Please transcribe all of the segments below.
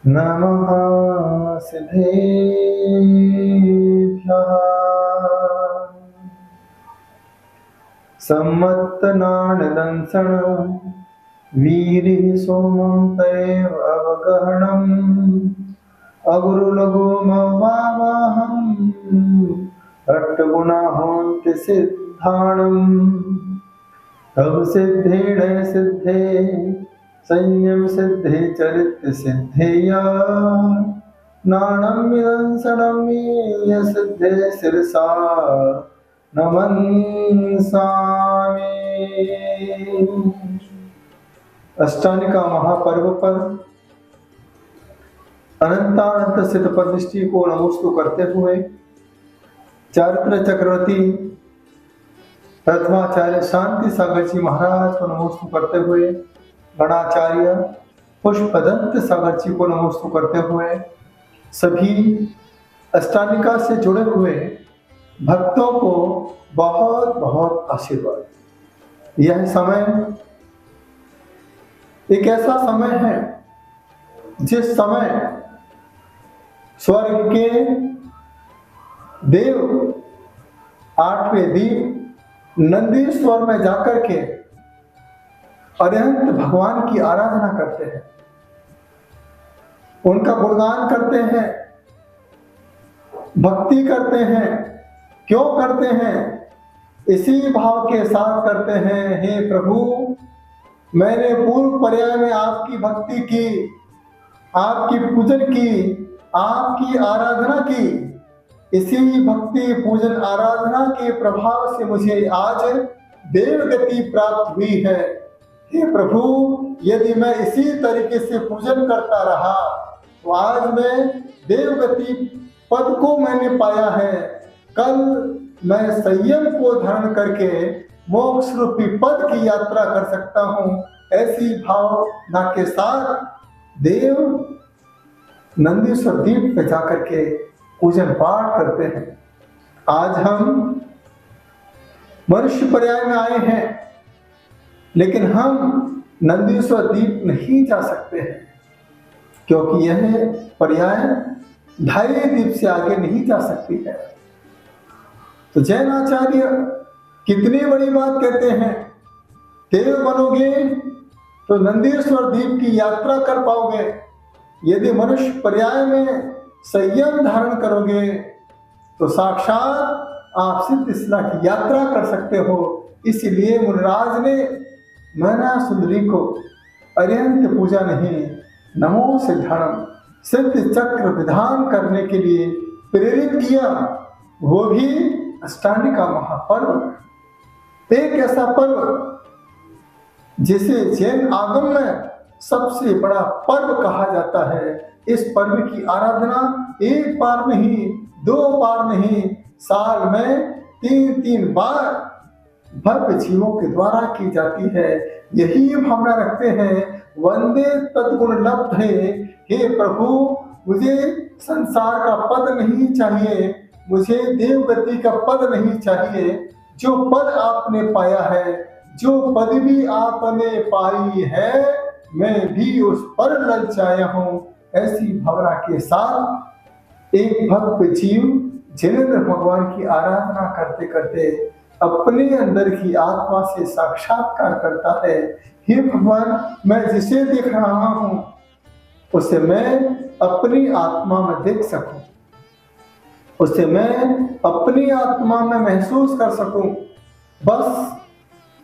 नमः सिद्धेभ्यः सम्मत्तनानदंसण वीरिः सोमं तयेव अवगहनम् अगुरुलघुमवावहम् अट्टगुणाहोन्ति सिद्धाणम् तव सिद्धेण सिद्धे संयम सिद्धे चरित्र सिद्धेया नाणं विदंसनं सिद्धे शिरसा नमन्सामि। अष्टानिका महापर्व पर अनंतानंत सिद्ध परनिष्ठि को नमोस्तु करते हुए चारित्र चक्रवर्ती प्रथमाचार्य शांति सागर जी महाराज को नमोस्तु करते हुए गणाचार्य पुष्पदंत सागर जी को नमोस्तु करते हुए सभी अष्टानिका से जुड़े हुए भक्तों को बहुत बहुत आशीर्वाद। यह समय एक ऐसा समय है जिस समय स्वर्ग के देव आठवें दीप नंदीश्वर में जाकर के अरिहंत भगवान की आराधना करते हैं, उनका गुणगान करते हैं, भक्ति करते हैं। क्यों करते हैं? इसी भाव के साथ करते हैं, हे प्रभु मैंने पूर्व पर्याय में आपकी भक्ति की, आपकी पूजन की, आपकी आराधना की। इसी भक्ति पूजन आराधना के प्रभाव से मुझे आज देवगति प्राप्त हुई है। हे प्रभु यदि मैं इसी तरीके से पूजन करता रहा तो आज मैं देवगति पद को मैंने पाया है। कल मैं संयम को धारण करके मोक्ष रूपी पद की यात्रा कर सकता हूँ। ऐसी भावना के साथ देव नंदीश्वर दीप पे जाकर के पूजन पाठ करते हैं। आज हम मनुष्य पर्याय में आए हैं, लेकिन हम नंदीश्वर दीप नहीं जा सकते हैं क्योंकि यह पर्याय ढाई दीप से आगे नहीं जा सकती है। तो जैन आचार्य कितनी बड़ी बात कहते हैं, देव बनोगे तो नंदीश्वर दीप की यात्रा कर पाओगे। यदि मनुष्य पर्याय में संयम धारण करोगे तो साक्षात आप सिद्ध शिला की यात्रा कर सकते हो। इसलिए मुनिराज ने मैना सुंदरी को अरिहंत पूजा नहीं नमो सिद्धाणम सिद्ध चक्र विधान करने के लिए प्रेरित किया, वो भी अष्टानिका महापर्व। एक ऐसा पर्व जिसे जैन आगम में सबसे बड़ा पर्व कहा जाता है। इस पर्व की आराधना एक बार नहीं, दो बार नहीं, साल में 3-3 बार भव्य जीवों के द्वारा की जाती है। यही भावना रखते हैं, वंदे तद्गुण लब्धे, हे प्रभु मुझे संसार का पद नहीं चाहिए, मुझे देवगति का पद नहीं चाहिए। जो पद आपने पाया है, जो पदवी आपने पाई है, मैं भी उस पर ललचाया हूँ। ऐसी भावना के साथ एक भक्त जीव जिनेंद्र भगवान की आराधना करते करते अपने अंदर की आत्मा से साक्षात्कार करता है। हे भगवान मैं जिसे देख रहा हूँ उसे मैं अपनी आत्मा में देख सकूं, उसे मैं अपनी आत्मा में महसूस कर सकूं। बस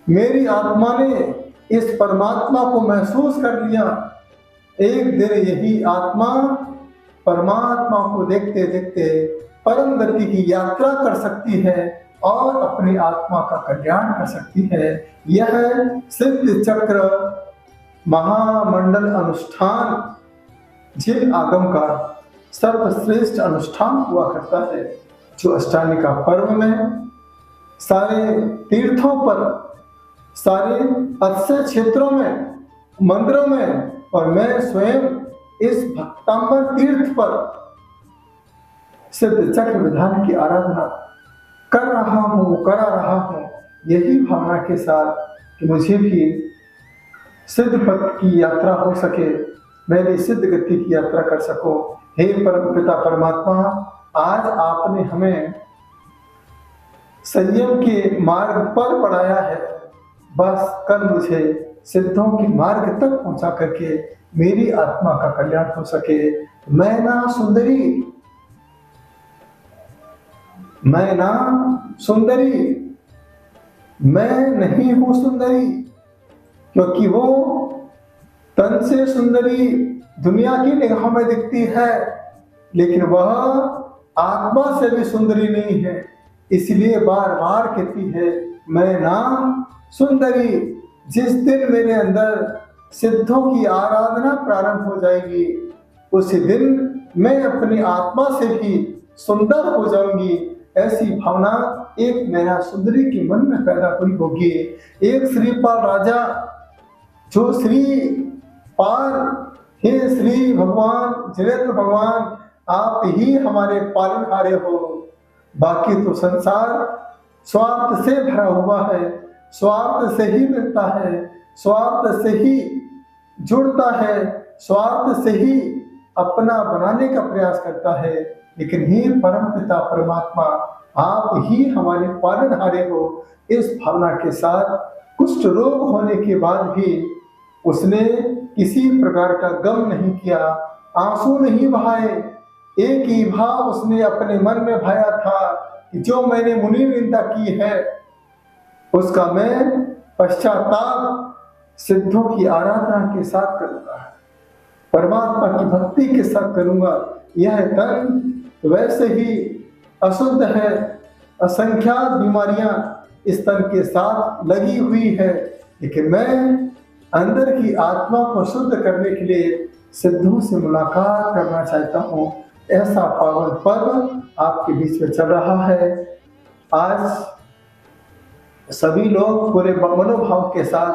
मेरी आत्मा ने इस परमात्मा को महसूस कर लिया। एक दिन यही आत्मा परमात्मा को देखते देखते परम गति की यात्रा कर सकती है और अपनी आत्मा का कल्याण कर सकती है। यह सिद्ध चक्र महामंडल अनुष्ठान जिन आगम का सर्वश्रेष्ठ अनुष्ठान हुआ करता है, जो अष्टानिका पर्व में सारे तीर्थों पर, सारे अक्षय क्षेत्रों में, मंदिरों में, और मैं स्वयं इस भक्तांबर तीर्थ पर सिद्ध चक्र विधान की आराधना कर रहा हूँ, करा रहा हूँ, यही भावना के साथ कि मुझे भी सिद्ध पद की यात्रा हो सके, मैंने सिद्ध गति की यात्रा कर सकूं। हे परम पिता परमात्मा, आज आपने हमें संयम के मार्ग पर बढ़ाया है, बस कल मुझे सिद्धों के मार्ग तक पहुंचा करके मेरी आत्मा का कल्याण हो सके। मैं ना सुंदरी मैं नहीं हूं सुंदरी, क्योंकि वो तन से सुंदरी दुनिया की निगाह में दिखती है, लेकिन वह आत्मा से भी सुंदरी नहीं है। इसलिए बार बार कहती है, मैं ना सुंदरी। जिस दिन मेरे अंदर सिद्धों की आराधना प्रारंभ हो जाएगी, उसी दिन मैं अपनी आत्मा से भी सुंदर हो जाऊंगी। ऐसी भावना एक नया सुंदरी के मन में पैदा हुई होगी। एक श्रीपाल राजा जो श्री पाल, हे श्री भगवान जिनेन्द्र भगवान, आप ही हमारे पालनहारे हो। बाकी तो संसार स्वार्थ से भरा हुआ है, स्वार्थ से ही मिलता है, स्वार्थ से ही जुड़ता है, स्वार्थ से ही अपना बनाने का प्रयास करता है। लेकिन हे परम पिता परमात्मा, आप ही हमारे पालनहारे हो। इस भावना के साथ कुष्ठ रोग होने के बाद भी उसने किसी प्रकार का गम नहीं किया, आंसू नहीं बहाए। एक ही भाव उसने अपने मन में भाया था कि जो मैंने मुनि निंदा की है, उसका मैं पश्चाताप सिद्धों की आराधना के साथ करूंगा, परमात्मा की भक्ति के साथ करूंगा। यह तन वैसे ही अशुद्ध है, असंख्यात बीमारियां इस तन के साथ लगी हुई है, लेकिन मैं अंदर की आत्मा को शुद्ध करने के लिए सिद्धों से मुलाकात करना चाहता हूँ। ऐसा पावन पर्व आपके बीच में चल रहा है। आज सभी लोग पूरे मनोभाव के साथ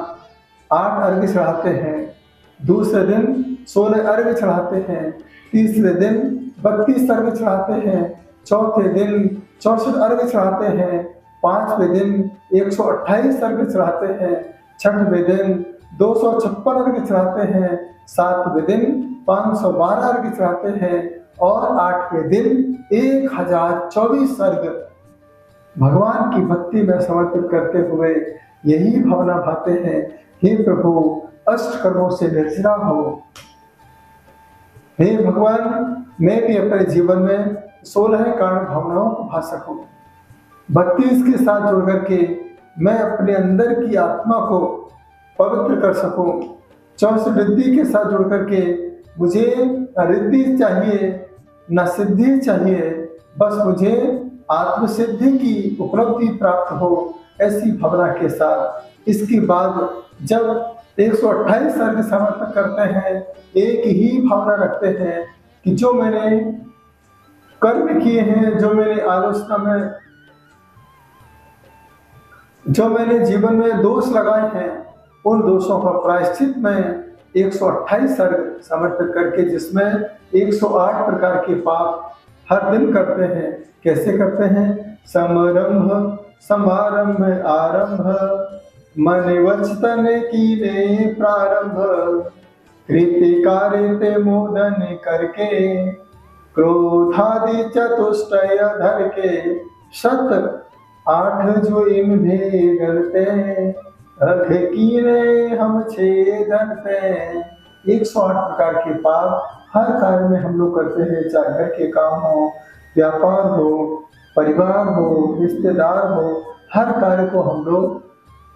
8 अर्घ्य चढ़ाते हैं, दूसरे दिन 16 अर्घ्य चढ़ाते हैं, तीसरे दिन 32 अर्घ्य चढ़ाते हैं, चौथे दिन 64 अर्घ्य चढ़ाते हैं, पांचवें दिन 128 अर्घ्य चढ़ाते हैं, छठवें दिन 256 अर्घ्य चढ़ाते हैं, सातवें दिन 512 अर्घ्य चढ़ाते हैं और आठवें दिन 1024 अर्घ्य भगवान की भक्ति में समर्पित करते हुए यही भावना भाते हैं, हे प्रभु अष्ट कर्मों से निर्जरा हो। हे भगवान, मैं भी अपने जीवन में 16 कारण भावनाओं को भा सकूं। 32 के साथ जुड़ करके मैं अपने अंदर की आत्मा को पवित्र कर सकूं। 64 रिद्धि के साथ जुड़ करके मुझे न रिद्धि चाहिए न सिद्धि चाहिए, बस मुझे आत्मसिद्धि की उपलब्धि प्राप्त हो, ऐसी भावना के साथ। इसके बाद जब 128 अर्घ्य समर्पण करते हैं, एक ही भावना रखते हैं कि जो मैंने कर्म किए हैं, जो मैंने आलोचना में, जो मैंने जीवन में दोष लगाए हैं, उन दोषों का प्रायश्चित मैं 128 अर्घ्य समर्पित करके, जिसमें 108 प्रकार के पाप हर दिन करते हैं। कैसे करते हैं? समारंभ समारंभ आरंभ, मन वचन कीने प्रारंभ, कृति कार्य मोदन करके, क्रोधादि चतुष्टय धर के, 8 जो इम भेदते, रख कीने हम छेदन पे। 108 प्रकार के पाप हर कार्य में हम लोग करते हैं, चाहे घर के काम हो, व्यापार हो, परिवार हो, रिश्तेदार हो, हर कार्य को हम लोग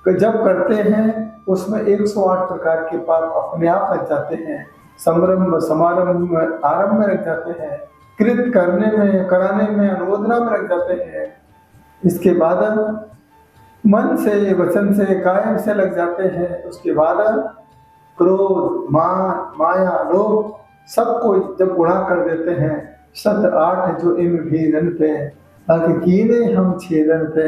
जब करते हैं उसमें 108 प्रकार के पाप अपने आप लग जाते हैं। समारंभ समारंभ में आरंभ में लग जाते हैं, कृत करने में, कराने में, अनुमोदना में लग जाते हैं। इसके बाद मन से, वचन से, कायम से लग जाते हैं। उसके बाद क्रोध, मान, माया, लोभ सबको जब उड़ा कर देते हैं। 8 जो इम भेदन पे, ताकि कीने हम छेदन पे।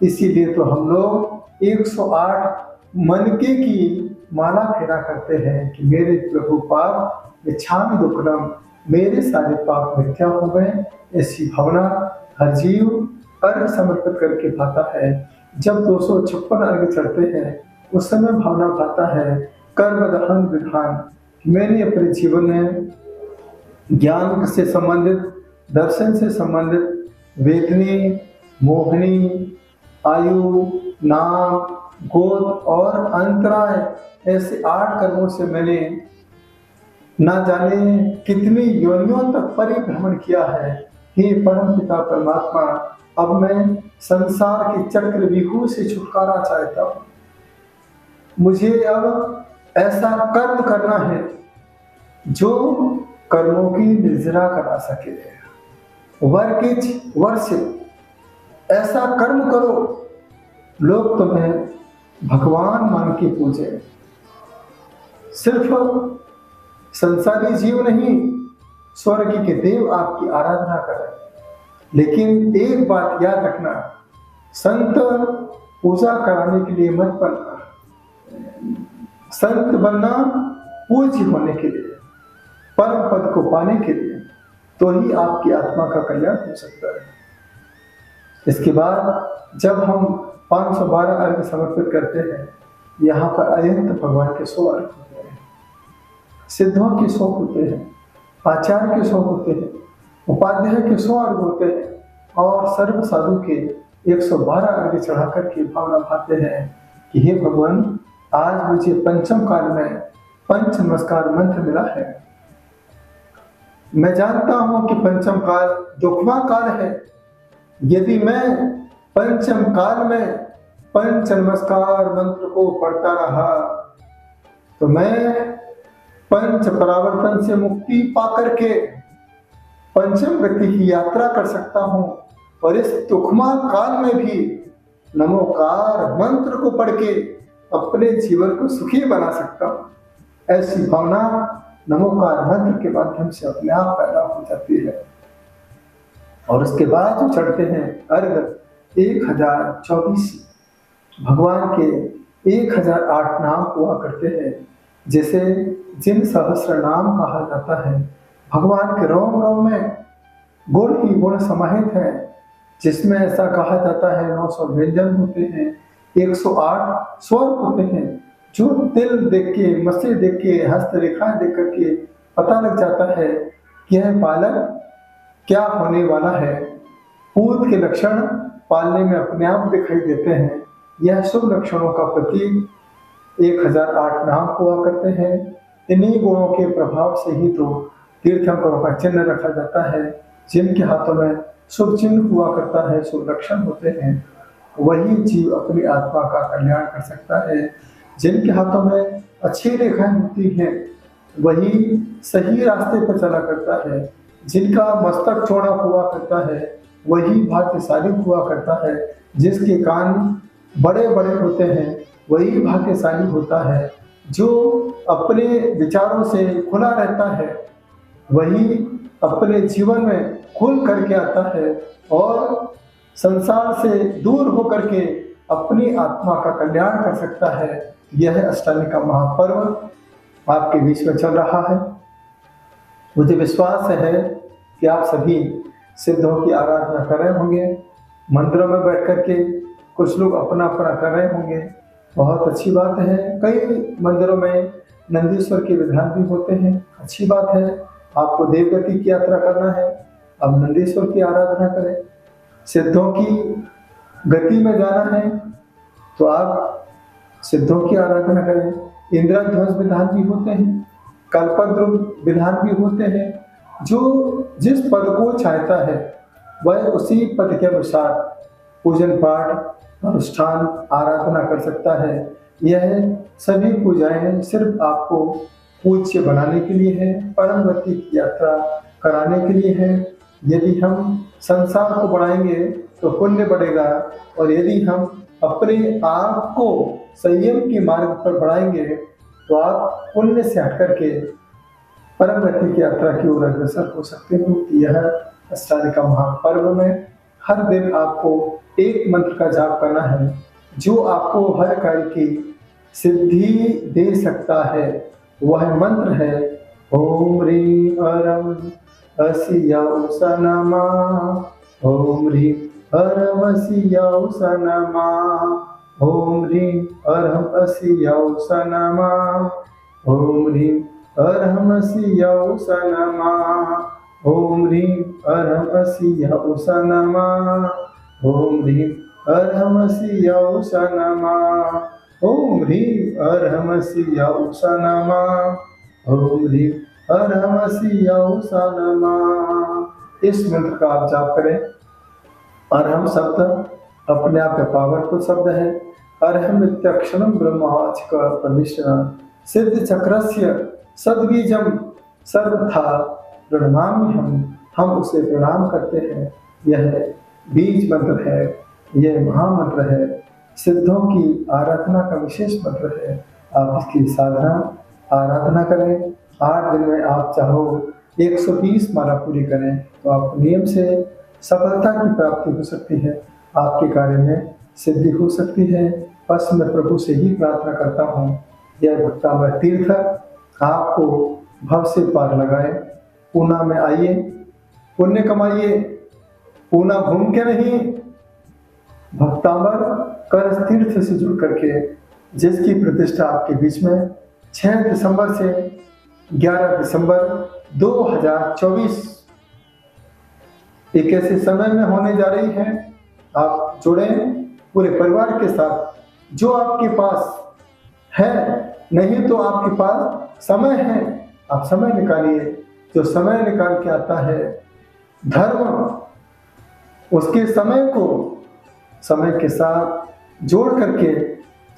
इसीलिए तो हम लोग 108 मनके की माला फेरा करते हैं कि मेरे प्रभु पाप मिच्छामि दुक्कडम, मेरे सारे पाप मिथ्या हो गए। ऐसी भावना हर जीव अर्घ समर्पित करके भाता है। जब 256 अर्घ चढ़ते हैं उस समय भावना भाता है कर्म दहन विधान, मैंने अपने जीवन में ज्ञान से संबंधित, दर्शन से संबंधित वेदनी, मोहिनी, आयु, नाम, गोद और अंतराय ऐसे 8 कर्मों से मैंने ना जाने कितनी योनियों तक परिभ्रमण किया है। हे परम पिता परमात्मा, अब मैं संसार के चक्र व्यूह से छुटकारा चाहता हूँ। मुझे अब ऐसा कर्म करना है जो कर्मों की निर्जरा करा सके। वर्किच वर्शिप, ऐसा कर्म करो लोग तुम्हें भगवान मान के पूजे। सिर्फ संसारी जीव नहीं, स्वर्ग के देव आपकी आराधना करें। लेकिन एक बात याद रखना, संत पूजा कराने के लिए मत बनना। संत बनना पूज्य होने के लिए, परम पद को पाने के लिए, तो ही आपकी आत्मा का कल्याण हो सकता है। इसके बाद जब हम 512 अर्घ समर्पित करते हैं, यहाँ पर अनंत भगवान के 100 अर्घ होते हैं, सिद्धों के 100 होते हैं, आचार्य के 100 होते हैं, उपाध्याय के 100 अर्घ होते हैं और सर्व साधु के 112 अर्घ चढ़ा करके भावना भाते हैं कि हे भगवान, आज मुझे पंचम काल में पंच नमस्कार मंत्र मिला है। मैं जानता हूं कि पंचम काल दुखमा काल है। यदि मैं पंचम काल में पंच नमस्कार मंत्र को पढ़ता रहा तो मैं पंच परावर्तन से मुक्ति पाकर के पंचम गति की यात्रा कर सकता हूं और इस दुखमा काल में भी नमोकार मंत्र को पढ़ के अपने जीवन को सुखी बना सकता हूं। ऐसी भावना नमोकार मंत्र के माध्यम से अपने आप पैदा हो जाती है। और उसके बाद जो चढ़ते हैं अर्घ 1024 भगवान के 1008 नाम हुआ करते हैं, जैसे जिन सहस्र नाम कहा जाता है। भगवान के रोम रोम में गुण ही गुण समाहित है, जिसमें ऐसा कहा जाता है 900 व्यंजन होते हैं, 108 स्वर होते हैं, जो तिल देख के, मसे देख के, हस्तरेखाएं देख करके पता लग जाता है कि यह बालक क्या होने वाला है। पूत के लक्षण पालने में अपने आप दिखाई देते हैं। यह शुभ लक्षणों का प्रतीक 1008 नाम हुआ करते हैं। इन्हीं गुणों के प्रभाव से ही तो तीर्थंकरों का चिन्ह रखा जाता है। जिनके हाथों में शुभ चिन्ह हुआ करता है, शुभ लक्षण होते हैं, वही जीव अपनी आत्मा का कल्याण कर सकता है। जिनके हाथों में अच्छी रेखाएं होती हैं, वही सही रास्ते पर चला करता है। जिनका मस्तक चौड़ा हुआ करता है, वही भाग्यशाली हुआ करता है। जिसके कान बड़े बड़े होते हैं, वही भाग्यशाली होता है। जो अपने विचारों से खुला रहता है, वही अपने जीवन में खुल करके आता है और संसार से दूर होकर के अपनी आत्मा का कल्याण कर सकता है। यह अष्टमी का महापर्व आपके बीच में चल रहा है। मुझे विश्वास है कि आप सभी सिद्धों की आराधना कर रहे होंगे। मंदिरों में बैठ कर के कुछ लोग अपना अपना कर रहे होंगे, बहुत अच्छी बात है। कई मंदिरों में नंदीश्वर के विधान भी होते हैं, अच्छी बात है। आपको देवगति की यात्रा करना है, अब नंदीश्वर की आराधना करें। सिद्धों की गति में जाना है तो आप सिद्धों की आराधना करें। इंद्रध्वज विधान भी होते हैं, कल्पद्रुम विधान भी होते हैं। जो जिस पद को चाहता है वह उसी पद के अनुसार पूजन पाठ, अनुष्ठान, आराधना कर सकता है। यह सभी पूजाएं सिर्फ आपको पूज्य बनाने के लिए है, परम गति की यात्रा कराने के लिए है। यदि हम संसार को बढ़ाएंगे तो पुण्य बढ़ेगा, और यदि हम अपने आप को संयम के मार्ग पर बढ़ाएंगे तो आप पुण्य से हट करके परम गति की यात्रा की ओर अग्रसर हो सकते हो। यह अष्टमी का महापर्व में हर दिन आपको एक मंत्र का जाप करना है, जो आपको हर कार्य की सिद्धि दे सकता है। वह मंत्र है ओम ह्रीं अरम असियौसनमा, ओम ह्रीं अरम असियौसनमा, ओम ह्रीं अरम असियौसनमा, ओम ह्रीं अर्हमसि यौसा नमः। ओम ह्रीं अर्हमसि यौसा नमः। ओम ह्रीं अर्हमसि यौसा नमः। ओम ह्रीं अर्हमसि यौसा नमः। ओम ह्रीं अर्हमसि यौसा नमः। इस मंत्र का आप जाप करें। अर्हम शब्द अपने आप में पावरफुल शब्द है। अर्हम इत्यक्षरम ब्रह्मवाचक परमेश्वर सिद्ध चक्रस्य सद्बीजम सर्वथा प्रणमामि हम उसे प्रणाम करते हैं। यह बीज मंत्र है, यह महामंत्र है, सिद्धों की आराधना का विशेष मंत्र है। आप इसकी साधना आराधना करें। 8 दिन में आप चाहो 120 माला पूरी करें तो आप नियम से सफलता की प्राप्ति हो सकती है, आपके कार्य में सिद्धि हो सकती है। बस मैं प्रभु से ही प्रार्थना करता हूँ, यह भक्तामय तीर्थ आपको भव से पार लगाए। पूना में आइए, पुण्य कमाइए। पूना घूम के नहीं, भक्तामर कर तीर्थ से जुड़ करके, जिसकी प्रतिष्ठा आपके बीच में 6 दिसंबर से 11 दिसंबर 2024 एक ऐसे समय में होने जा रही है। आप जुड़ें पूरे परिवार के साथ। जो आपके पास है, नहीं तो आपके पास समय है, आप समय निकालिए। जो समय निकाल के आता है धर्म, उसके समय को समय के साथ जोड़ करके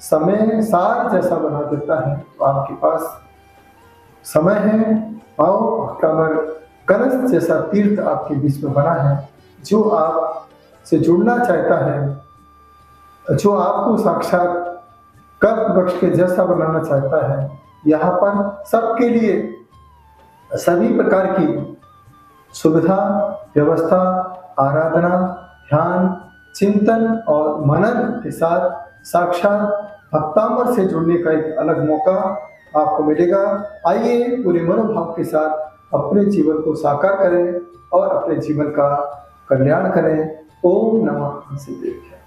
समय सार जैसा बना देता है। तो आपके पास समय है, आओ कमर कलश जैसा तीर्थ आपके बीच में बना है। जो आप से जुड़ना चाहता है, जो आपको साक्षात कल्प वृक्ष के जैसा बनाना चाहता है, यहाँ पर सबके लिए सभी प्रकार की सुविधा व्यवस्था, आराधना, ध्यान, चिंतन और मनन के साथ साक्षात भक्तामर से जुड़ने का एक अलग मौका आपको मिलेगा। आइए पूरे मनोभाव के साथ अपने जीवन को साकार करें और अपने जीवन का कल्याण करें। ओम नमः शिवाय।